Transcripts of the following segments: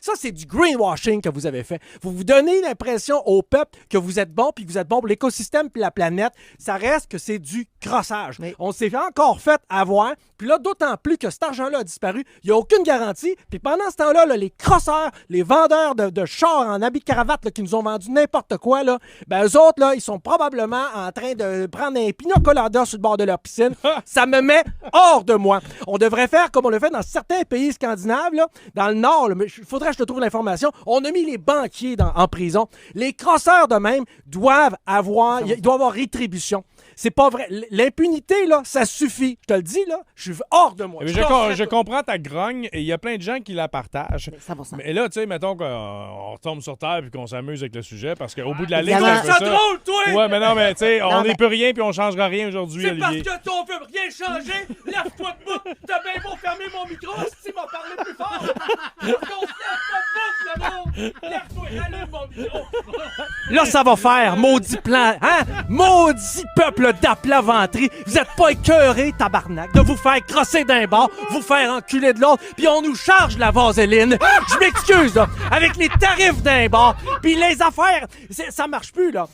Ça, c'est du greenwashing que vous avez fait. Vous donnez l'impression au peuple que vous êtes bon, puis que vous êtes bon pour l'écosystème puis la planète. Ça reste que c'est du crossage. Mais- On s'est encore fait avoir. Puis là, d'autant plus que cet argent-là a disparu. Il n'y a aucune garantie. Puis pendant ce temps-là, là, les crosseurs, les vendeurs de chars en habits de cravate là, qui nous ont vendu n'importe quoi, là, ben eux autres, là, ils sont probablement en train de prendre un pina colada sur le bord de leur piscine. Ça me met hors de moi. On devrait faire comme on le fait dans certains pays scandinaves, là, dans le Nord. Il faudrait que je te trouve l'information. On a mis les banquiers en prison. Les crosseurs de même doivent avoir, ils doivent avoir rétribution. C'est pas vrai. L'impunité, là, ça suffit. Je te le dis, là, je suis hors de moi. Mais je comprends ta grogne et il y a plein de gens qui la partagent. 100%. Mais là, tu sais, mettons qu'on retombe sur terre puis qu'on s'amuse avec le sujet parce qu'au bout de la ligne, Évidemment. c'est un peu ça. drôle, toi! Ouais, mais non, mais tu sais, on Non, n'est mais- peut rien puis on changera rien aujourd'hui, C'est parce Olivier. que ton veut rien changer. Lève-toi de bout. T'as bien beau fermer mon micro, si m'a parlé plus fort. Qu'on se lève pas de bout, le monde. Lève-toi, allume mon micro. Là, ça va faire, maudit plan, hein? Maudit peuple d'aplat ventré. Vous êtes pas écœurés, tabarnak, de vous faire crosser d'un bord, vous faire enculer de l'autre, puis on nous charge la vaseline. Je m'excuse, là, avec les tarifs d'un bord, puis les affaires, ça marche plus, là.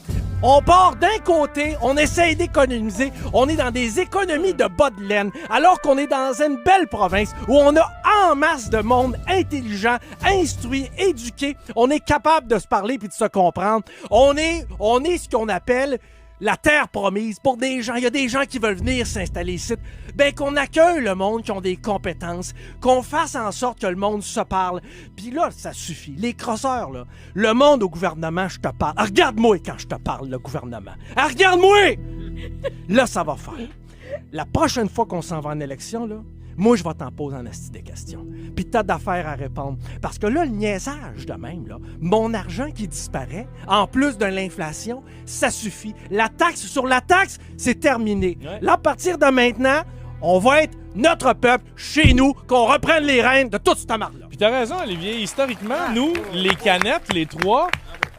On part d'un côté, on essaye d'économiser, on est dans des économies de bas de laine, alors qu'on est dans une belle province où on a en masse de monde intelligent, instruit, éduqué, on est capable de se parler puis de se comprendre. On est ce qu'on appelle la terre promise pour des gens. Il y a des gens qui veulent venir s'installer ici. Ben, qu'on accueille le monde qui ont des compétences, qu'on fasse en sorte que le monde se parle. Puis là, ça suffit. Les crosseurs, là, le monde au gouvernement, je te parle. Ah, regarde-moi quand je te parle, le gouvernement. Ah, regarde-moi! Là, ça va faire. La prochaine fois qu'on s'en va en élection, là, moi, je vais t'en poser en asti des questions. Puis t'as d'affaires à répondre. Parce que là, le niaisage de même, là, mon argent qui disparaît, en plus de l'inflation, ça suffit. La taxe sur la taxe, c'est terminé. Ouais. Là, à partir de maintenant, on va être notre peuple, chez nous, qu'on reprenne les rênes de toute cette marde-là. Puis t'as raison, Olivier. Historiquement, nous, les canettes, les trois,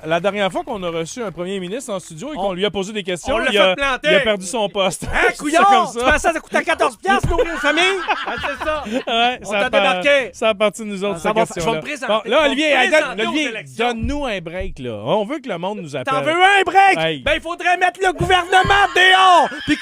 la dernière fois qu'on a reçu un premier ministre en studio et qu'on lui a posé des questions, on l'a il a fait planter. il a perdu son poste. Hein, C'est couillon? comme Tu ça. pensais que ça coûtait 14 piastres, nourrir une famille? Ah, c'est ça. Ouais, On t'a débarqué. Ça a parti de nous autres, Ça cette va, question-là. je vais me présenter. Bon, là, Olivier, Je vais me hey, présenter aux Olivier, élections. donne-nous un break, là. On veut que le monde nous appelle. T'en veux un break? Hey. Ben, il faudrait mettre le gouvernement dehors, puis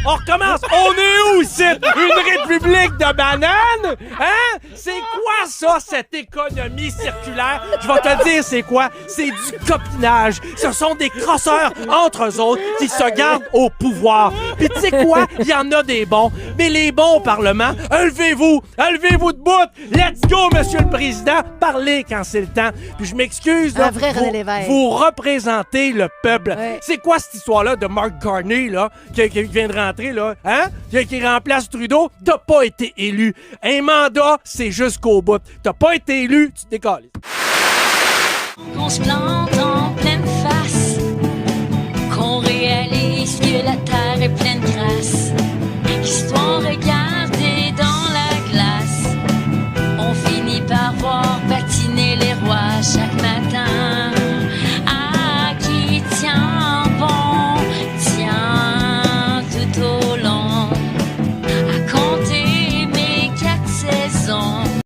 on recommence. On est où, ici? Une république de bananes? Hein? C'est quoi, ça, cette économie circulaire? Je vais te dire, c'est quoi? C'est du copinage. Ce sont des crosseurs entre eux autres qui se gardent au pouvoir. Puis tu sais quoi? Il y en a des bons. Mais les bons au Parlement, levez-vous de bout. Let's go, Monsieur le Président. Parlez quand c'est le temps. Puis je m'excuse, là. Un vrai René Lévesque. Vous représentez le peuple. Ouais. C'est quoi cette histoire-là de Mark Carney, là, qui vient de rentrer, là, hein? Qui remplace Trudeau? T'as pas été élu. Un mandat, c'est jusqu'au bout. T'as pas été élu, tu te décolles. Qu'on se plante en pleine face, qu'on réalise